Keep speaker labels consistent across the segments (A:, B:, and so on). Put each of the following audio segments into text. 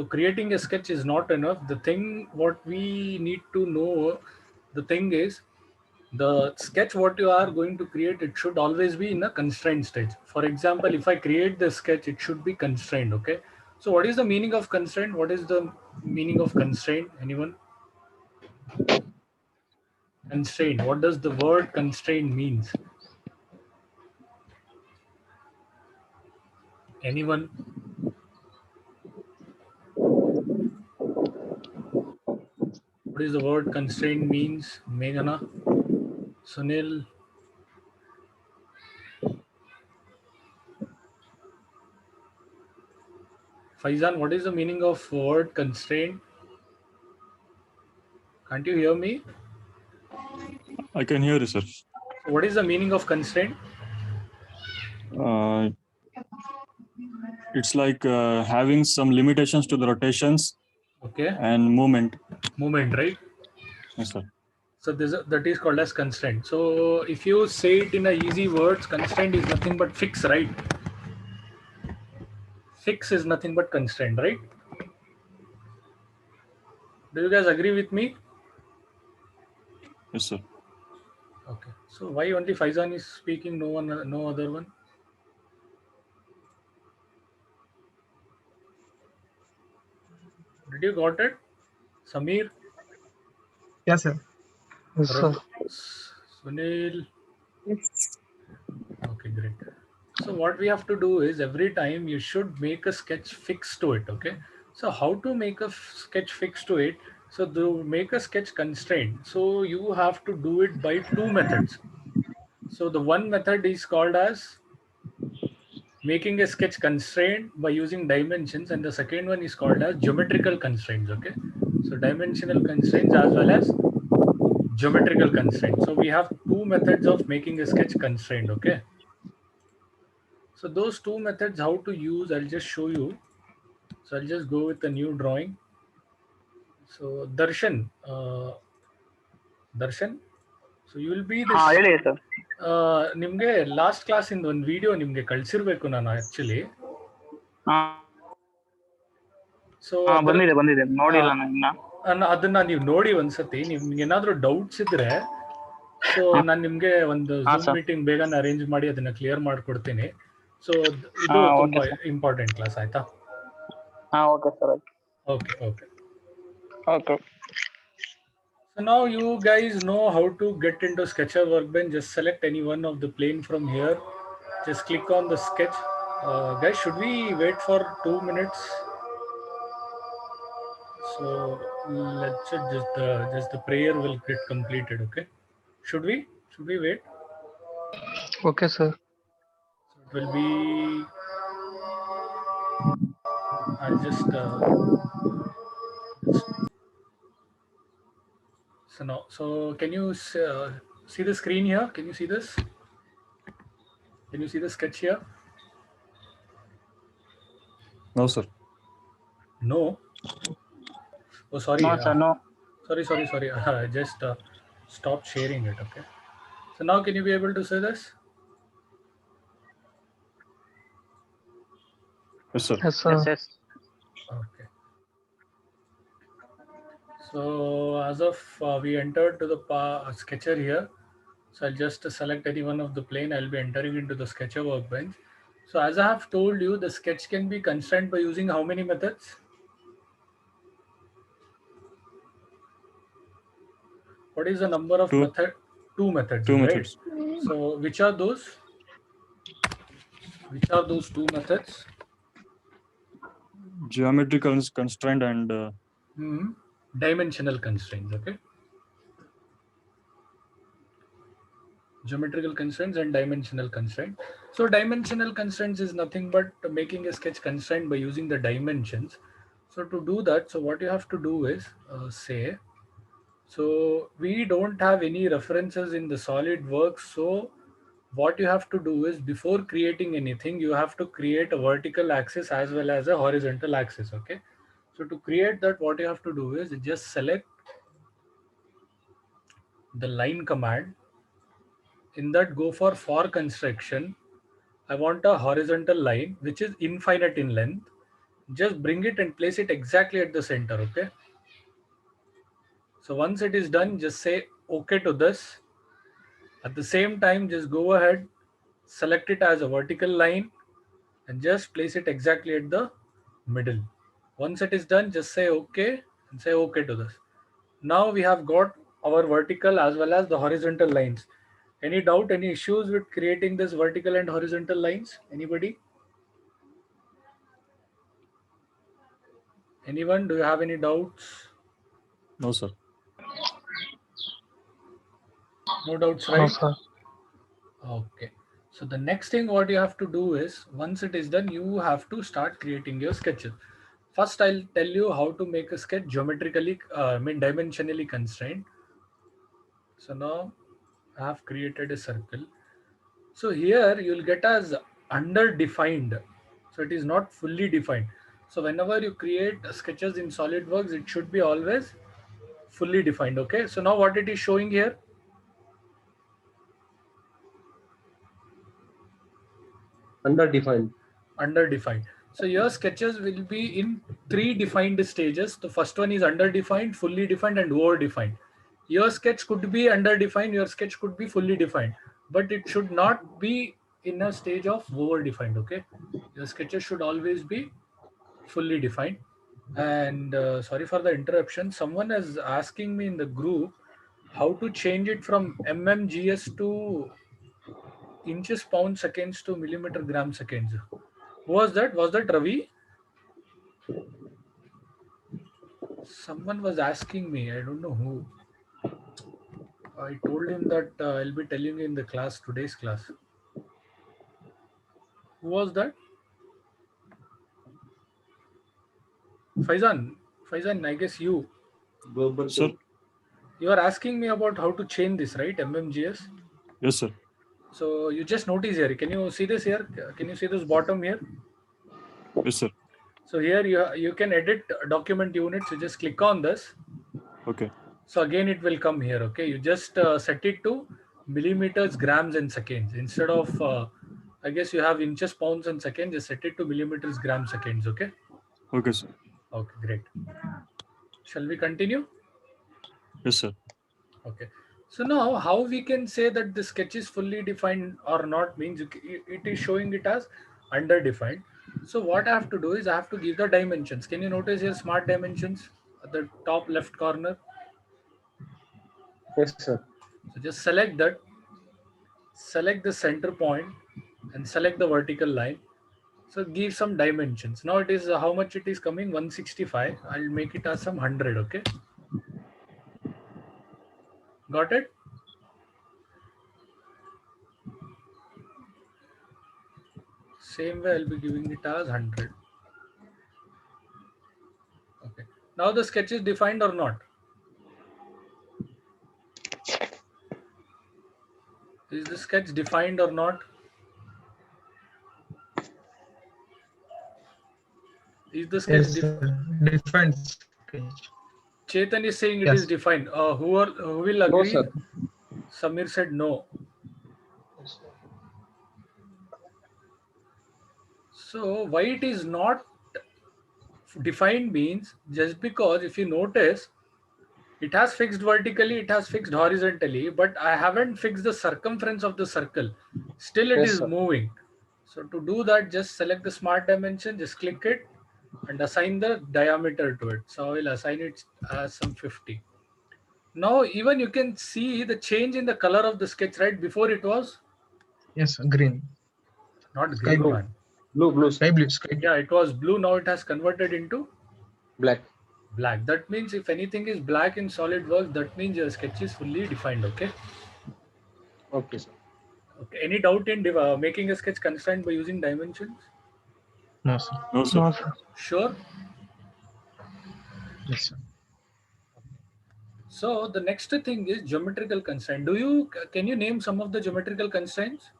A: So creating a sketch is not enough. The thing what we need to know, the thing is the sketch what you are going to create, it should always be in a constrained stage. For example, if I create the sketch, it should be constrained. Okay. So what is the meaning of constraint? What is the meaning of constraint? Anyone? Constraint. What does the word constraint means? Anyone? What is the word constraint means? Meghana, Sunil, Faizan, what is the meaning of word constraint? Can't you hear me?
B: I can hear you, sir.
A: So what is the meaning of constraint?
B: Uh, it's like having some limitations to the rotations
A: Okay.
B: and movement.
A: Movement, right?
B: Yes, sir.
A: So that is called as constraint. So if you say it in a easy words, constraint is nothing but fix, right? Fix is nothing but constraint, right? Do you guys agree with me?
B: Yes, sir.
A: Okay. So why only Faizan is speaking, no one, no other one? Did you got it? Samir,
C: Yes, sir.
D: Yes, sir.
A: Sunil.
D: Yes.
A: Okay, great. So what we have to do is every time you should make a sketch fix to it. Okay. So how to make a sketch fix to it? So to make a sketch constraint, so you have to do it by two methods. So the one method is called as making a sketch constraint by using dimensions, and the second one is called as geometrical constraints. Okay. So dimensional constraints as well as geometrical constraints. So we have two methods of making a sketch constraint. Okay. So those two methods, how to use, I'll just show you. So I'll just go with a new drawing. So Darshan. So you will be this.
D: ಹೇಳಿ sir.
A: ನಿಮಗೆ last class ಇಂದ ಒಂದು video ನಿಮಗೆ ಕಳಿಸಿರ್ಬೇಕು ನಾನು actually. So
D: ಬಂದಿದೆ ನೋಡಿಲ್ಲ ನಾನು ಇನ್ನ.
A: ಅದನ್ನ ನೀವು ನೋಡಿ ಒಂದ್ಸತಿ. ನಿಮ್ಗೆ ಏನಾದ್ರು ಡೌಟ್ಸ್ ಇದ್ರೆ ಸೊ ನಾನು ನಿಮ್ಗೆ ಒಂದು Zoom ಮೀಟಿಂಗ್ ಬೇಗನೆ ಅರೇಂಜ್ ಮಾಡಿ ಅದನ್ನ ಕ್ಲಿಯರ್ ಮಾಡ್ಕೊಡ್ತೀನಿ. ಸೊ ಇದು ತುಂಬಾ ಇಂಪಾರ್ಟೆಂಟ್ ಕ್ಲಾಸ್, ಆಯ್ತಾ?
D: Okay sir.
A: Okay okay
D: okay.
A: So now you guys know how to get into Sketcher Workbench. Just select any one of the plane from here. Just click on the sketch. Guys, should we wait for 2 minutes? So let's just the prayer will get completed. Okay. Should we wait?
D: Okay, sir.
A: So it will be. I'll just. So now, so can you see the screen here? Can you see this? Can you see the sketch here?
B: No, sir.
A: No. Oh, sorry.
D: No, sir, no.
A: Sorry. Just stop sharing it. Okay. So now, can you be able to see this?
B: Yes, sir.
D: Yes, sir. Yes.
A: Okay. So as of we entered to the sketcher here. So I'll just select any one of the plane. I'll be entering into the Sketcher Workbench. So as I have told you, the sketch can be constrained by using how many methods? What is the number of method? Two methods.
B: Two
A: right?
B: methods.
A: So which are those? Which are those two methods?
B: Geometrical constraint and
A: dimensional constraints. Okay. Geometrical constraints and dimensional constraint. So dimensional constraints is nothing but making a sketch constraint by using the dimensions. So to do that, so what you have to do is say, so we don't have any references in the SolidWorks. So what you have to do is before creating anything, you have to create a vertical axis as well as a horizontal axis. Okay. So to create that, what you have to do is just select the line command. In that, go for construction. I want a horizontal line which is infinite in length. just bring it and place it exactly at the center. Okay. So once it is done, just say OK to this. At the same time, just go ahead, select it as a vertical line and just place it exactly at the middle. Once it is done, just say OK and say OK to this. Now we have got our vertical as well as the horizontal lines. Any doubt, any issues with creating this vertical and horizontal lines? Anybody? Anyone? Do you have any doubts?
B: No, sir.
A: No doubts,
D: No,
A: right?
D: sir.
A: Okay. So the next thing what you have to do is, once it is done, you have to start creating your sketches. First, I'll tell you how to make a sketch geometrically, dimensionally constrained. So now I have created a circle. So here you'll get as underdefined. So it is not fully defined. So whenever you create sketches in SolidWorks, it should be always fully defined. Okay. So now what it is showing here?
E: Underdefined.
A: Underdefined. So your sketches will be in 3 defined stages. The first one is underdefined, fully defined, and over-defined. Your sketch could be underdefined, your sketch could be fully defined, but it should not be in a stage of over-defined. Okay, your sketches should always be fully defined. And sorry for the interruption. Someone is asking me in the group how to change it from mmgs to inches, pound seconds to millimeter gram seconds. Who was that? Was that Ravi? Someone was asking me. I don't know who. I told him that I'll be telling you in the class, today's class. Who was that? Faizan. Faizan, I guess you.
B: Sir?
A: You are asking me about how to change this, right? MMGS.
B: Yes, sir.
A: So you just notice here. Can you see this here? Can you see this bottom here?
B: Yes, sir.
A: So here you can edit document units. You just click on this.
B: Okay.
A: So again, it will come here. Okay. You just set it to millimeters, grams, and seconds instead of. I guess you have inches, pounds, and seconds. Just set it to millimeters, grams, seconds. Okay.
B: Okay, sir.
A: Okay. Great. Shall we continue?
B: Yes, sir.
A: Okay. So now how we can say that the sketch is fully defined or not means it is showing it as underdefined. So what I have to do is I have to give the dimensions. Can you notice here smart dimensions at the top left corner?
E: Yes, sir.
A: So just select that, select the center point and select the vertical line. So give some dimensions. Now it is how much it is coming 165. I'll make it as some 100. Okay. Got it? Same way I'll be giving it as 100. Okay. Now the sketch is defined or not? Is the sketch defined or not? Is the sketch
C: Yes, sir. Defined sketch.
A: Chetan is saying it
C: Yes.
A: is defined. Who will
E: No,
A: agree?
E: sir.
A: Samir said no. So why it is not defined means just because if you notice it has fixed vertically, it has fixed horizontally, but I haven't fixed the circumference of the circle. Still it
E: Yes,
A: is
E: sir.
A: moving. So to do that, just select the smart dimension, just click it and assign the diameter to it. So I will assign it as some 50. Now even you can see the change in the color of the sketch, right? Before it was
C: Yes, green.
A: not
C: Sky
A: green,
C: blue.
A: man.
E: Blue.
C: Sky blue. Sky blue.
A: Yeah, it was blue. Now it has converted into
E: Black.
A: black. That means if anything is black in SolidWorks, that means your sketch is fully defined. Okay.
E: Okay, sir.
A: Okay. Any doubt in making a sketch constrained by using dimensions?
C: No, sir.
B: No, sir.
D: No, sir.
A: Sure.
C: Yes, sir.
A: So the next thing is geometrical constraint. Can you name some of the geometrical constraints?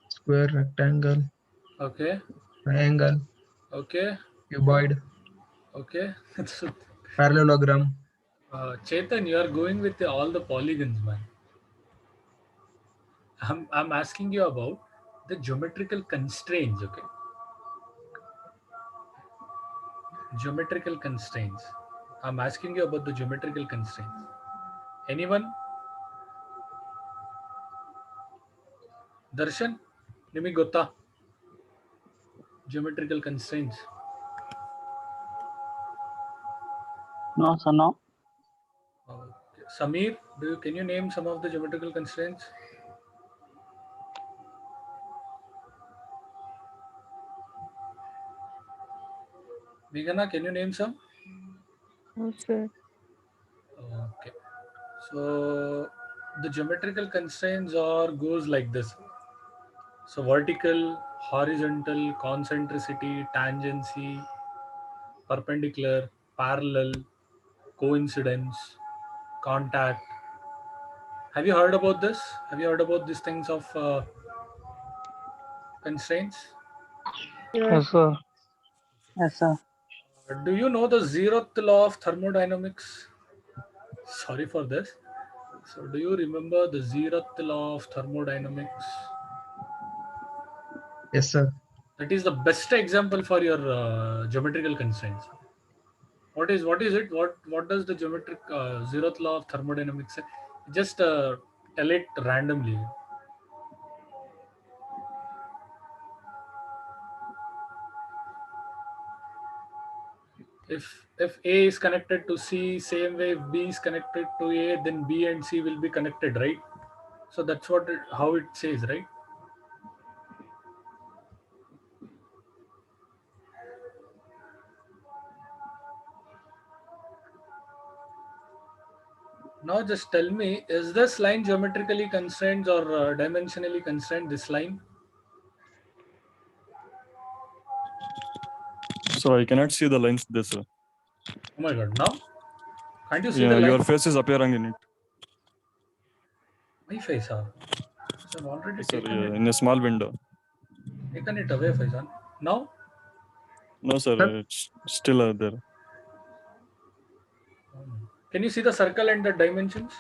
C: Square, rectangle,
A: Okay.
C: triangle,
A: Okay.
C: cuboid,
A: Okay. So,
C: parallelogram.
A: Chetan, you are going with all the polygons, man. I'm asking you about the geometrical constraints. Okay. Geometrical constraints. I'm asking you about the geometrical constraints. Anyone? Darshan? Nimi gotta. Geometrical constraints.
D: No, sir, no.
A: Okay. Samir, can you name some of the geometrical constraints? Meghana, can you name some?
F: No, sir.
A: Okay. So the geometrical constraints are goes like this. So vertical, horizontal, concentricity, tangency, perpendicular, parallel, coincidence, contact. Have you heard about this? Have you heard about these things of constraints?
F: Yes.
D: Yes, sir. Yes, sir.
A: Do you know the zeroth law of thermodynamics? Sorry for this. So do you remember the zeroth law of thermodynamics?
C: Yes, sir.
A: That is the best example for your geometrical constraints. What is it? What does the geometric zeroth law of thermodynamics say? Just tell it randomly. If A is connected to C, same way if B is connected to A, then B and C will be connected, right? So that's how it says, right? Now just tell me, is this line geometrically constrained or dimensionally constrained? This line?
B: So I cannot see the lines this.
A: Oh my God! Now can't you see
B: Yeah,
A: the line?
B: your face is appearing in it.
A: My face, sir. So I've already
B: Sir,
A: taken it.
B: in a small window.
A: Taken it away, Faizan. Now?
B: No, sir,
C: Sir?
B: it's still there.
A: Can you see the circle and the dimensions?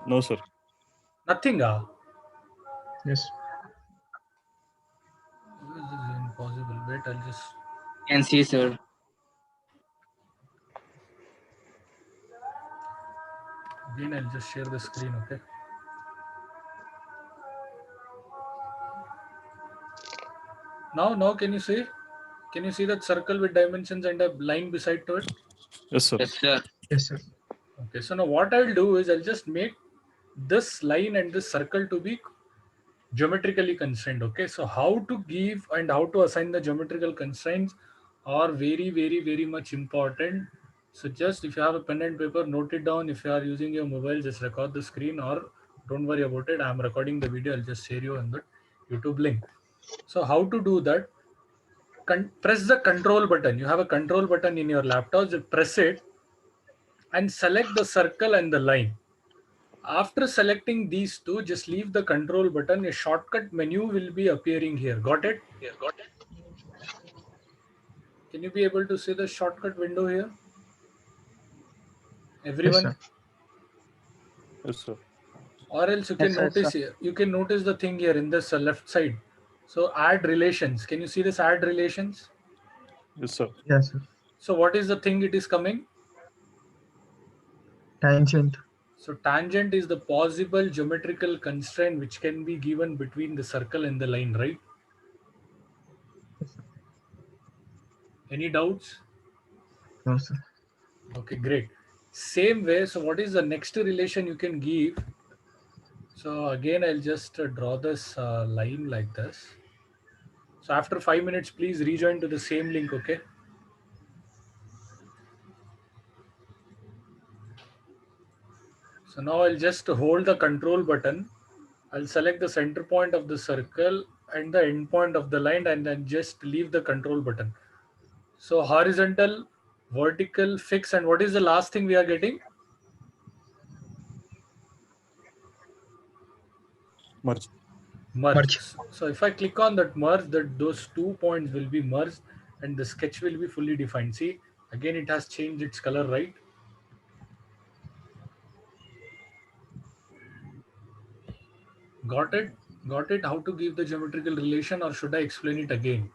B: No, sir.
A: Nothing.
C: Yes.
A: This is impossible. Wait, I'll just.
D: Can see, sir.
A: Again, I'll just share the screen, okay? Now, can you see? Can you see that circle with dimensions and a line beside to it?
B: Yes, sir.
D: Yes, sir.
C: Yes, sir.
A: Okay, so now what I'll do is I'll just make this line and this circle to be geometrically constrained. Okay, so how to give and how to assign the geometrical constraints are very much important. So just if you have a pen and paper, note it down. If you are using your mobile, just record the screen or don't worry about it. I'm recording the video. I'll just share you on the YouTube link. So how to do that? Press the control button. You have a control button in your laptop. Just press it and select the circle and the line. After selecting these two, just leave the control button. A shortcut menu will be appearing here. Got it? Can you be able to see the shortcut window here?
C: Yes,
A: Everyone?
C: sir.
B: Yes, sir.
A: Or else you
D: Yes,
A: can
D: sir,
A: notice here. You can notice the thing here in this left side. So add relations. Can you see this add relations?
B: Yes, sir.
C: Yes, sir.
A: So what is the thing it is coming?
C: Tangent.
A: So tangent is the possible geometrical constraint which can be given between the circle and the line, right?
C: Yes, sir.
A: Any doubts?
C: No, sir.
A: Okay, great. Same way, so what is the next relation you can give? So again, I'll just draw this line like this. So after 5 minutes, please rejoin to the same link, okay? So now I'll just hold the control button. I'll select the center point of the circle and the end point of the line and then just leave the control button. So horizontal, vertical, fix, and what is the last thing we are getting?
B: Merge.
A: Merge.
C: Merge.
A: So if I click on that merge, those 2 points will be merged and the sketch will be fully defined. See, again it has changed its color, right? Got it? Got it? How to give the geometrical relation, or should I explain it again?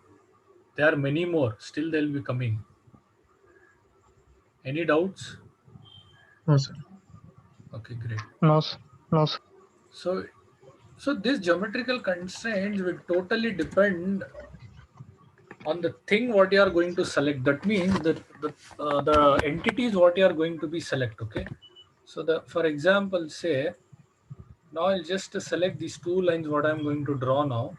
A: There are many more. Still they'll be coming. Any doubts?
C: No, sir.
A: Okay, great.
D: No, sir. No, sir.
A: So this geometrical constraints will totally depend on the thing what you are going to select. That means that the entities what you are going to be select. Okay. So for example, say now I'll just select these two lines what I'm going to draw now.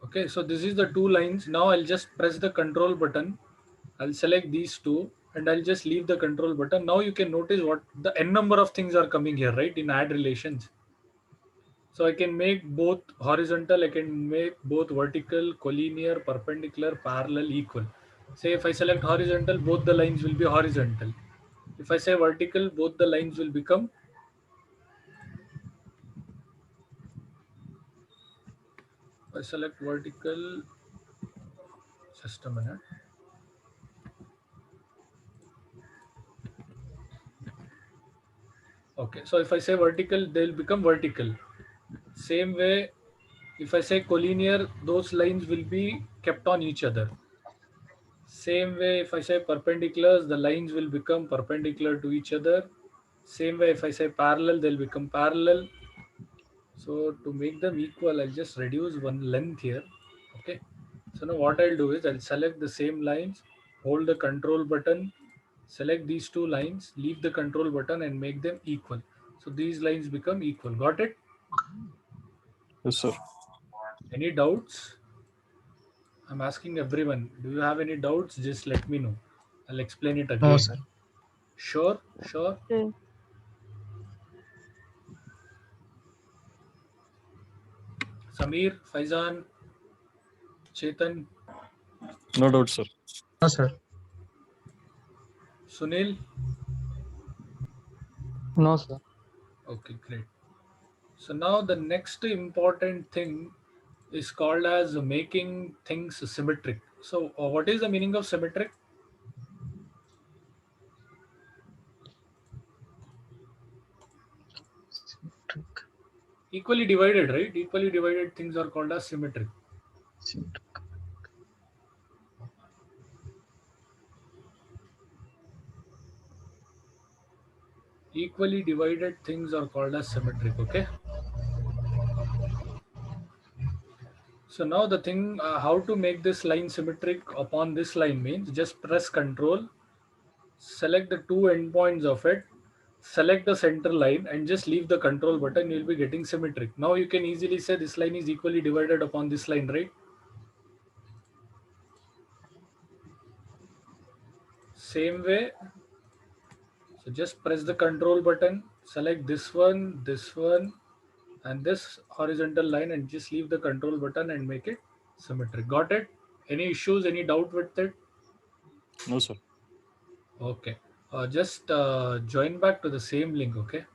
A: Okay, so this is the two lines. Now I'll just press the control button. I'll select these two and I'll just leave the control button. Now you can notice what the n number of things are coming here, right? In add relations. So I can make both horizontal, I can make both vertical, collinear, perpendicular, parallel, equal. Say if I select horizontal, both the lines will be horizontal. If I say vertical, both the lines will become I select vertical, just a minute. Okay, so if I say vertical, they'll become vertical. Same way, if I say collinear, those lines will be kept on each other. Same way, if I say perpendiculars, the lines will become perpendicular to each other. Same way, if I say parallel, they'll become parallel. So to make them equal, I'll just reduce one length here. Okay. So now what I'll do is I'll select the same lines, hold the control button, select these two lines, leave the control button and make them equal. So these lines become equal. Got it?
B: Yes, sir.
A: Any doubts? I'm asking everyone. Do you have any doubts? Just let me know. I'll explain it again.
C: No, sir.
A: Sure, sure.
F: Okay.
A: Samir, Faizan, Chetan,
B: No doubt, sir.
C: No, sir.
A: Sunil.
D: No, sir.
A: Okay, great. So now the next important thing is called as making things symmetric. So what is the meaning of symmetric?
C: Symmetric.
A: Equally divided, right? Equally divided things are called as symmetric.
C: Symmetric.
A: Equally divided things are called as symmetric. Okay. So now the thing, how to make this line symmetric upon this line means just press Control, select the two endpoints of it, select the center line and just leave the control button. You'll be getting symmetric. Now you can easily say this line is equally divided upon this line, right? Same way. So just press the control button, select this one, and this horizontal line and just leave the control button and make it symmetric. Got it? Any issues, any doubt with it?
B: No, sir.
A: Okay. Just join back to the same link, okay?